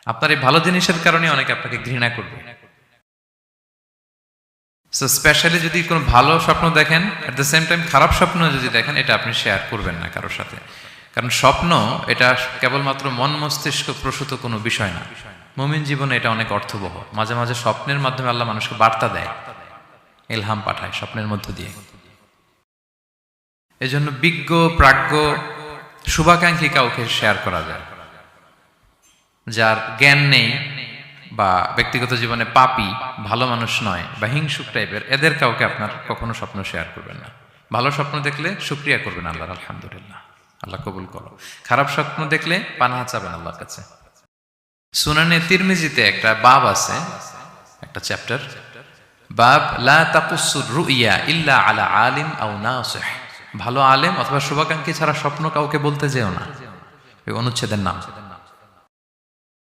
আপনার এই ভালো জিনিসের কারণে অনেকে আপনাকে ঘৃণা করবে। সো স্পেশালি যদি কোনো ভালো স্বপ্ন দেখেন, এট দ্য সেম টাইম খারাপ স্বপ্ন যদি দেখেন, এটা আপনি শেয়ার করবেন না কারোর সাথে। কারণ স্বপ্ন এটা কেবলমাত্র মন মস্তিষ্ক প্রসূত কোনো বিষয় না। মুমিন জীবনে এটা অনেক অর্থবহ। মাঝে মাঝে স্বপ্নের মাধ্যমে আল্লাহ মানুষকে বার্তা দেয়, ইলহাম পাঠায় স্বপ্নের মধ্য দিয়ে। এজন্য বিজ্ঞ প্রাজ্ঞ শুভাকাঙ্ক্ষী কাউকে শেয়ার করা যায়। যার জ্ঞান নেই বা ব্যক্তিগত জীবনে পাপী, ভালো মানুষ নয় বা হিংসুক টাইপের, এদের কাউকে আপনার কখনো স্বপ্ন শেয়ার করবেন না। ভালো স্বপ্ন দেখলে শুকরিয়া করবেন আল্লাহর, আলহামদুলিল্লাহ, আল্লাহ কবুল করো। খারাপ স্বপ্ন দেখলে পানাহা চাবেন আল্লাহর কাছে। সুনানে তিরমিজিতে একটা বাব আছে, একটা চ্যাপ্টার, বাব লা তাকুসুর রুইয়া ইল্লা আলা আলিম আও নাসিহ। ভালো আলেম অথবা শুভাকাঙ্ক্ষী ছাড়া স্বপ্ন কাউকে বলতে যেও না, এই অনুচ্ছেদের নাম।